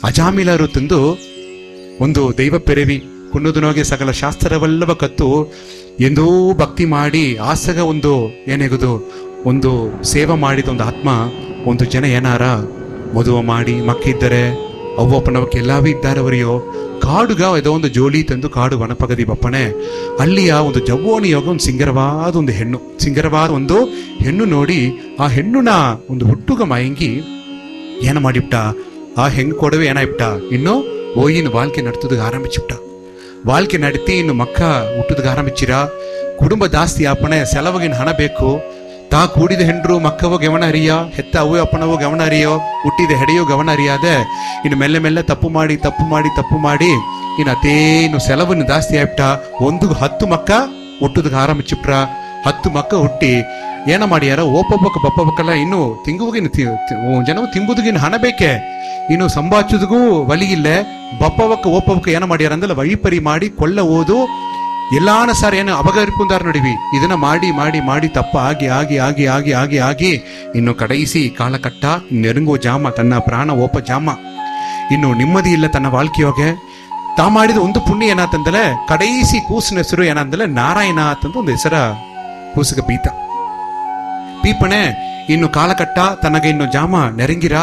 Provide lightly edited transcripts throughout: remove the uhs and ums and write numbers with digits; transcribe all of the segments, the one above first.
ಅಜಾಮಿಲರು ತಂದು ಒಂದು ದೈವ ಪೆರವಿ ಕುನ್ನುದನೋಗೆ ಸಕಲ ಶಾಸ್ತ್ರವೆಲ್ಲವ ಕತ್ತು ಎಂದೋ ಭಕ್ತಿ ಮಾಡಿ ಆಸಗ ಒಂದು ಏನೆಗುದು ಒಂದು ಸೇವೆ ಮಾಡಿದ ಒಂದು ಆತ್ಮ ಒಂದು ಜನ ಏನಾರ ಮದುವೆ ಮಾಡಿ ಮಕ್ಕಿದ್ದರೆ ಅವ್ವಪ್ಪನವಕ್ಕೆ ಎಲ್ಲವೂ ಇದ್ದಾರವರಿಯೋ ಕಾಡುಗ ಏದೋ ಒಂದು ಜೋಲಿ ತಂದು ಕಾಡು ವನಪಗದಿ ಬಪ್ಪನೆ ಅಲ್ಲಿಯ ಒಂದು ಜವ್ವೋಣಿಯೋಗ ಒಂದು ಸಿಂಗರವಾದ ಒಂದು ಹೆಣ್ಣು ನೋಡಿ ಆ ಹೆಣ್ಣುನ ಒಂದು ಹುಟ್ಟುಗ ಮಯಂಗಿ ಏನ ಮಾಡಿಬಿಟ್ಟ. ಆ ಹೆಣ್ಣು ಕೊಡವೆ ಏನಾಯ್ಬಿಟ್ಟ, ಇನ್ನು ಓಯಿನ ವಾಲ್ಕೆ ನಡ್ತದಾಗ ಆರಂಭಿಸಿಬಿಟ್ಟ. ವಾಲ್ಕೆ ನಡತಿ ಇನ್ನು ಮಕ್ಕ ಹುಟ್ಟದಾಗ ಆರಂಭಿಸಿರ. ಕುಟುಂಬ ಜಾಸ್ತಿ ಆಪಣೆ ಸೆಲವಾಗಿನ ಹಣ ಬೇಕು. ತಾ ಕೂಡಿದ ಹೆಂಡ್ರು ಮಕ್ಕವೋ ಗಮನ ಅರಿಯ, ಹೆತ್ತ ಅವ್ವ ಅಪ್ಪನವೋ ಗಮನ ಅರಿಯೋ, ಹುಟ್ಟಿದ ಹೆಡೆಯೋ ಗಮನ ಅರಿಯಾದೆ ಇನ್ನು ಮೆಲ್ಲೆ ಮೆಲ್ಲೆ ತಪ್ಪು ಮಾಡಿ ಇನ್ನು ಸೆಲವನ್ನು ಜಾಸ್ತಿ ಆಗ್ಬಿಟ್ಟ. 10 ಮಕ್ಕ ಹುಟ್ಟದಾಗ ಆರಂಭಿಸಿಬಿಟ್ರ. 10 ಮಕ್ಕ ಹುಟ್ಟಿ ಏನ ಮಾಡ್ಯಾರ, ಓಪಬ್ಬಕ್ಕ ಬಪ್ಪಬಕ್ಕಲ್ಲ ಇನ್ನು ತಿಂಗುವಗಿನ ಜನವು ತಿಂಬುದಗಿನ ಹಣ ಬೇಕೆ, ಇನ್ನು ಸಂಭಾಚುದಿಗೂ ಒಲಿಗಿಲ್ಲ. ಬಪ್ಪವಕ್ಕ ಓಪವಕ್ಕ ಏನ ಮಾಡ್ಯಾರ ಅಂದ್ರೆ ವೈಪರಿ ಮಾಡಿ ಕೊಳ್ಳ ಓದು ಎಲ್ಲಾನ ಸಾರ್ ಏನು ಅಪಗರಿಪುಂದಾರ ನೋಡಿವಿ. ಇದನ್ನ ಮಾಡಿ ತಪ್ಪ ಆಗಿ ಇನ್ನು ಕಡಯಿಸಿ ಕಾಲಕಟ್ಟ ನೆರುಂಗೋ ಜಾಮ ತನ್ನ ಪ್ರಾಣ ಓಪ ಜಾಮ. ಇನ್ನು ನೆಮ್ಮದಿ ಇಲ್ಲ ತನ್ನ ವಾಲ್ಕಿಯೋಗೆ. ತಾ ಮಾಡಿದ ಒಂದು ಪುಣ್ಯ ಏನಾತಂದಲೆ ಕಡಯಿಸಿ ಕೂಸಿನ ಹೆಸರು ಏನಂದಲೆ ನಾರಾಯಣ ಅಂತಂದು ಒಂದು ಹೆಸರ ಕೂಸಿಗ ಪೀಪಣೆ. ಇನ್ನು ಕಾಲಕಟ್ಟ ತನಗೆ ಇನ್ನು ಜಾಮ ನೆರಂಗಿರ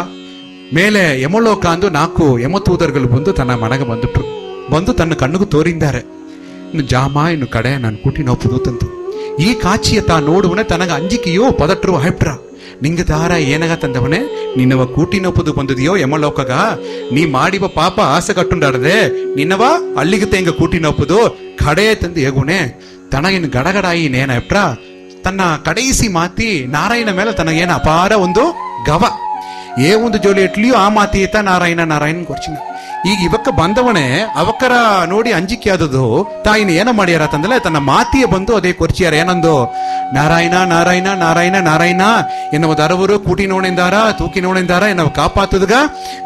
ಮೇಲೆ ಯಮಲೋಕ ಅಂದು 4 ಯಮತೂದರ್ಗಳು ಬಂದು ತನ್ನ ಮನೆಗೆ ಬಂದು ತನ್ನ ಕಣ್ಣಿಗೂ ತೋರಿಂದಾರೆ. ಇನ್ನು ಜಾಮ ಇನ್ನು ಕಡೆ ನಾನು ಕೂಟಿ ನೋಪುದು ತಂತು. ಈ ಕಾಚಿಯ ತಾ ನೋಡುವನೆ ತನಗ ಅಂಜಿಕೆಯೋ ಪದಟ್ರು ಹಾಯ್ಬಿಟ್ರ. ನಿಂಗ ದಾರ ಏನಗ ತಂದವನೆ ನಿನ್ನವ ಕೂಟಿ ನೋಪುದು ಬಂದದಿಯೋ ಯಮಲೋಕಗ, ನೀ ಮಾಡಿವ ಪಾಪ ಆಸೆ ಕಟ್ಟುಂಡಾಡದೆ ನಿನ್ನವ ಅಲ್ಲಿಗೆ ತೆಂಗ ಕೂಟಿ ನೋಪುದು ಕಡೆ ತಂದು ಹೇಗುಣೆ ತನಗಿನ ಗಡಗಡಾಯಿ ನೇನಪ್ರ. ತನ್ನ ಕಡೆಯಿಸಿ ಮಾತಿ ನಾರಾಯಣ ಮೇಲೆ ತನಗೇನ ಅಪಾರ ಒಂದು ಗವ ಒಂದು ಜೋಲಿ ಇಟ್ಲಿಯೋ ಆ ಮಾತಿ ಈತ ನಾರಾಯಣ ಕೊರ್ಚಿನ. ಈಗ ಇವಕ್ಕ ಬಂದವನೇ ಅವಕ್ಕರ ನೋಡಿ ಅಂಜಿಕೆ ಆದದು ತಾಯಿನ ಏನ ಮಾಡ್ಯಾರ ತಂದಲೆ ತನ್ನ ಮಾತಿಯ ಬಂದು ಅದೇ ಕೊರ್ಚಿಯಾರ ಏನಂದು ನಾರಾಯಣ ಎನ್ನುವ ದರವರು ಕೂಟಿ ನೋಣೆಂದಾರ ತೂಕಿ ನೋಣೆಂದಾರ ಎನ್ನುವ ಕಾಪಾತದಗ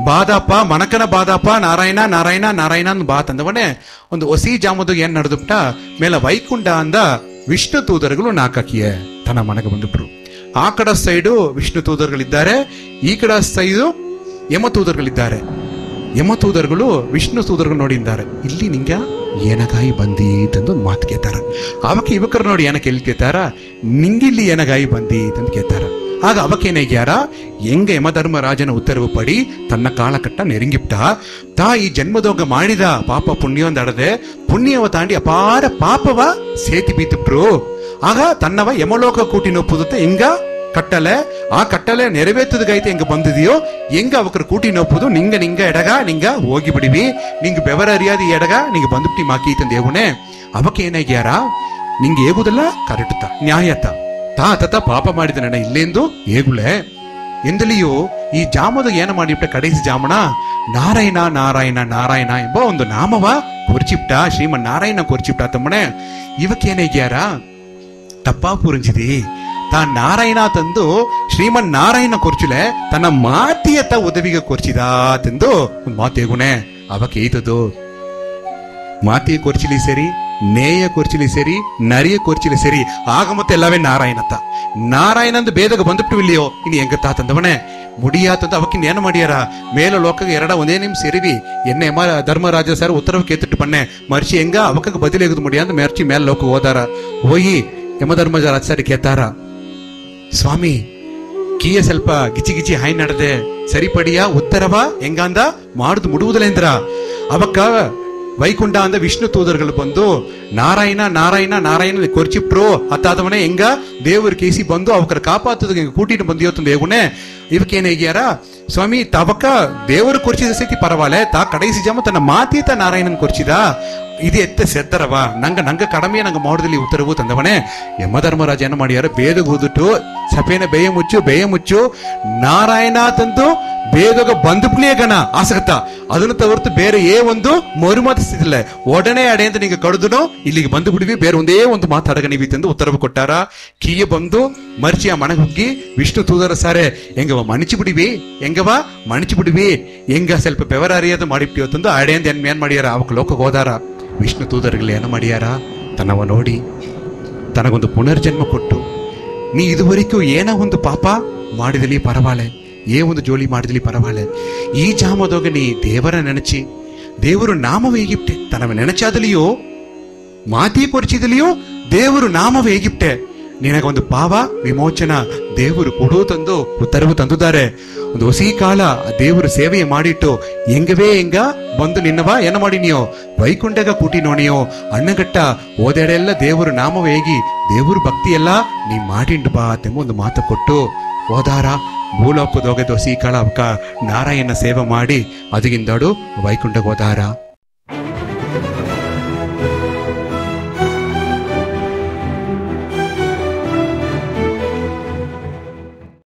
ಬಾದಪ್ಪ ಮನಕನ ಬಾದಪ್ಪ ನಾರಾಯಣ ಬಾ ತಂದವನೇ ಒಂದು ಹೊಸಿ ಜಾಮದು ಏನ್ ನಡೆದುಬಿಟ್ಟ ಮೇಲೆ ವೈಕುಂಠ ಅಂದ ವಿಷ್ಣು ತೂದರುಗಳು 4 ತನ್ನ ಮನೆಗೆ ಬಂದುಬಿಟ್ರು. ಆ ಕಡೆ ಸೈಡು ವಿಷ್ಣು ತೂದರುಗಳಿದ್ದಾರೆ, ಈ ಕಡೆ ಸೈಡು ಯಮತೂದರುಗಳಿದ್ದಾರೆ. ಯಮತೂದರುಗಳು ವಿಷ್ಣು ತೂದರುಗಳು ನೋಡಿದ್ದಾರೆ. ಇಲ್ಲಿ ನಿಂಗ ಏನಗಾಯಿ ಬಂದೀತಂದು ಒಂದು ಮಾತು ಕೇಳ್ತಾರ. ಅವಕ್ಕೆ ಯುವಕರು ನೋಡಿ ಏನ ಕೇಳ್ತಾರ, ನಿಂಗಿಲ್ಲಿ ಏನಗಾಯಿ ಬಂದೀತಂದು ಕೇಳ್ತಾರ. ಆಗ ಅವಕ್ಕೇನಾಗ್ಯಾರ, ಹೆಂಗ ಯಮಧರ್ಮರಾಜನ ಉತ್ತರವು ಪಡಿ ತನ್ನ ಕಾಲಕಟ್ಟ ನೆರಿಂಗಿಬಿಟ್ಟ. ತಾ ಈ ಜನ್ಮದೋಗ ಮಾಡಿದ ಪಾಪ ಪುಣ್ಯವೊಂದಡದೆ ಪುಣ್ಯವ ತಾಂಡಿ ಅಪಾರ ಪಾಪವ ಸೇತಿ ಬೀತಿಬ್ರು. ಆಗ ತನ್ನವ ಯಮಲೋಕ ಕೂಟಿ ನೋಪುದತ್ತೆ ಹಿಂಗ ಕಟ್ಟಲೆ ಆ ಕಟ್ಟಲೆ ನೆರವೇರ್ತದಗೈತೆ ಹೆಂಗ ಬಂದಿದೆಯೋ ಹೆಂಗ ಅವಕ್ರ ಕೂಟಿ ನೋಪುದು ನಿಂಗ ಎಡಗ ನಿಂಗ ಹೋಗಿ ಬಿಡಿವಿ, ನಿಂಗ ಬೆವರ ಅರಿಯಾದ ಎಡಗ ನಿಂಗ ಬಂದುಬಿಟ್ಟಿ ಮಾಕಿ ತಂದು ಹೇಗುಣೆ. ಅವಕ್ಕೆ ಏನಾಗ್ಯಾರ, ನಿಂಗೆ ಹೇಗುದಲ್ಲ ಕರೆಕ್ಟ ನ್ಯಾಯತ ತಾತ ಪಾಪ ಮಾಡಿದ ನಡ ಇಲ್ಲೆಂದು ಹೇಗುಳೆ ಎಂದಲಿಯೋ ಈ ಜಾಮದಾಗ ಏನ ಮಾಡಿಬಿಟ್ಟ ಕಡೆಸಿ ಜಾಮಣ ನಾರಾಯಣ ಎಂಬ ಒಂದು ನಾಮವ ಕೊರ್ಚಿಬಿಟ್ಟ. ಶ್ರೀಮನ್ ನಾರಾಯಣ ಕೊರ್ಚಿಬಿಟ್ಟ ತಮ್ಮಣೆ. ಇವಕ್ಕೇನಾಗ್ಯಾರ ತಪ್ಪಾ ಪುರಂಜಿದಿ ತಾ ನಾರಾಯಣ ತಂದು ಶ್ರೀಮನ್ ನಾರಾಯಣ ಕೊರ್ಚಿಲೆ ತನ್ನ ಮಾತಿಯತ್ತ ಉದವಿಗೆ ಕೊರ್ಚಿದ ತಂದು ಒಂದು ಮಾತು ಹೇಗುಣೆ. ಅವಕ್ಕೆ ಈತದು ಮಾತಿಯ ಕೊರ್ಚಿಲಿ ಸೇರಿ, ನೇಯ ಕೊರ್ಚಿಲಿ ಸೇರಿ, ನರಿಯ ಕೊರ್ಚಿಲಿ ಸೇರಿ ಆಗ ಮತ್ತೆ ಎಲ್ಲವೇ ನಾರಾಯಣಂದು ಬೇದಾಗ ಬಂದುಬಿಟ್ಟು ಇಲ್ಲಿಯೋ ಇನ್ನು ಹೆಂಗತ್ತಾ ತಂದವನೇ ಮುಡಿಯಾತಂದು ಅವಕ್ಕಿನ್ ಏನು ಮಾಡ್ಯಾರ ಮೇಲ ಲೋಕಗೆ ಒಂದೇ ನಿಮಿಷ ಸೇರಿವಿ ಎನ್ನ ಯಮ ಧರ್ಮರಾಜ ಸರ್ ಉತ್ತರವು ಕೇತಿಟ್ಟು ಬನ್ನೆ ಮರ್ಚಿ ಹೆಂಗ ಅವಕ್ಕ ಬದಲಿಗದು ಮುಡಿಯ ಅಂತ ಮೆರ್ಚಿ ಮೇಲ ಲೋಕ ಹೋದಾರ. ಹೋಗಿ ಯಮಧರ್ಮರಾಜ ಸರ್ ಕೇತಾರ, ಸ್ವಾಮಿ ಕೀಯ ಸ್ವಲ್ಪ ಗಿಚಿ ಹಾಯ್ ನಡೆದೆ ಸರಿಪಡಿಯ ಉತ್ತರವ ಹೆಂಗಂದ ಮಾಡುದು ಮುಡುವುದಲೇಂದ್ರ. ಅವಕ್ಕ ವೈಕುಂಠ ಅಂದ ವಿಷ್ಣು ತೂದರುಗಳು ಬಂದು ನಾರಾಯಣ ಕೊರ್ಚಿಪ್ರು ಅತ್ತಾದವನೇ ಹೆಂಗ ದೇವ್ರ ಕೇಸಿ ಬಂದು ಅವಕರ ಕಾಪಾತದ ಕೂಟಿನ ಬಂದಿಯೋತಂದು ಹೇಗುಣೆ. ಇವಕ್ಕೇನು ಹೇಗ್ಯಾರ, ಸ್ವಾಮಿ ತವಕ ದೇವರು ಕೊರ್ಚಿದ ಸ್ಥಿತಿ ಪರವಾಲೆ ತಾ ಕಡೆಸಿ ಜಾಮ ತನ್ನ ಮಾತೀತ ನಾರಾಯಣನ್ ಕೊರ್ಚಿದ ಇದು ಎತ್ತ ಸೆದ್ದರವ ನಂಗ ಕಡಿಮೆ ನಂಗೆ ಮಾಡೋದಲ್ಲಿ ಉತ್ತರವು ತಂದವನೇ. ಯಮಧರ್ಮರಾಜ ಏನು ಮಾಡ್ಯಾರ, ಬೇದಗ ಹೋದಿಟ್ಟು ಸಪೇನ ಬೇಯ ಮುಚ್ಚು ನಾರಾಯಣ ತಂದು ಬೇದಗ ಬಂದುಪ್ಲಿಯೇ ಗಣ ಆಸಕ್ತ ಅದನ್ನು ತವರ್ತು ಬೇರೆ ಒಂದು ಮರುಮತಿಸ್ತಿಲ್ಲ. ಒಡನೆ ಅಡೆ ಅಂತ ನಿಂಗೆ ಕಡ್ದುನು ಇಲ್ಲಿಗೆ ಬಂದು ಬಿಡ್ವಿ, ಬೇರೆ ಒಂದೇ ಒಂದು ಮಾತಾಡಗ ನೀವಿ ತಂದು ಉತ್ತರವು ಕೊಟ್ಟಾರ. ಕೀಯ ಬಂದು ಮರ್ಚಿಯ ಮನೆಗೆ ಹೋಗಿ ವಿಷ್ಣು ತೂದರ ಸಾರೆ ಹೆಂಗವ ಮಣಿಚಿ ಬಿಡಿವಿ ಹೆಂಗ ಸ್ವಲ್ಪ ಬೆವರ ಅರಿಯೋದು ಮಾಡಿಬಿಟ್ಟಿವ ತಂದು ಅಡೆ ಅಂತ ಏನ್ ಮಾಡ್ಯಾರ ಅವಕ್ಕೆ ಲೋಕಕ್ಕೆ ಹೋದಾರ. ವಿಷ್ಣು ತೂದರುಗಳು ಏನು ಮಾಡ್ಯಾರ, ತನ್ನವ ನೋಡಿ ತನಗೊಂದು ಪುನರ್ಜನ್ಮ ಕೊಟ್ಟು ನೀ ಇದುವರೆಗೂ ಏನೋ ಒಂದು ಪಾಪ ಮಾಡಿದಲ್ಲಿ ಪರವಾಲೆ ಒಂದು ಜೋಲಿ ಮಾಡಿದ್ಲಿ ಪರವಾಗಿಲ್ಲ, ಈ ಜಾಮದೋಗ ನೀ ದೇವರ ನೆನಚಿ ದೇವರು ನಾಮವೇ ಈಗಿಪ್ಟೆ ತನವ ನೆನಚಾದಲಿಯೋ ಮಾತಿ ಪರಿಚಯದಲ್ಲಿಯೋ ದೇವರು ನಾಮವೇ ಈಗಿಪ್ಟೆ ನಿನಗೊಂದು ಪಾವ ವಿಮೋಚನ ದೇವರು ಕೊಡು ತಂದು ಉತ್ತರವು ತಂದಿದ್ದಾರೆ. ಒಂದು ಹೊಸ ಕಾಲ ದೇವರು ಸೇವೆಯ ಮಾಡಿಟ್ಟು ಹೆಂಗ ಬಂದು ನಿನ್ನವ ಏನ ಮಾಡಿ ನೀವು ವೈಕುಂಠಗ ಕೂಟಿ ನೋಣಿಯೋ ಅಣ್ಣಗಟ್ಟ ಓದೆಡೆಲ್ಲ ದೇವರು ನಾಮವೇಗಿ ದೇವರು ಭಕ್ತಿ ಎಲ್ಲ ನೀ ಮಾಡಿಂಡು ಬಾ ತೆಂಬ ಒಂದು ಮಾತು ಕೊಟ್ಟು ಓದಾರ ಭೂಲೋಕದೋಗದ ಹೊಸ ಕಾಲ ನಾರಾಯಣ ಸೇವೆ ಮಾಡಿ ಅದಗಿಂದಾಡು ವೈಕುಂಠಗೆ ಹೋದಾರ.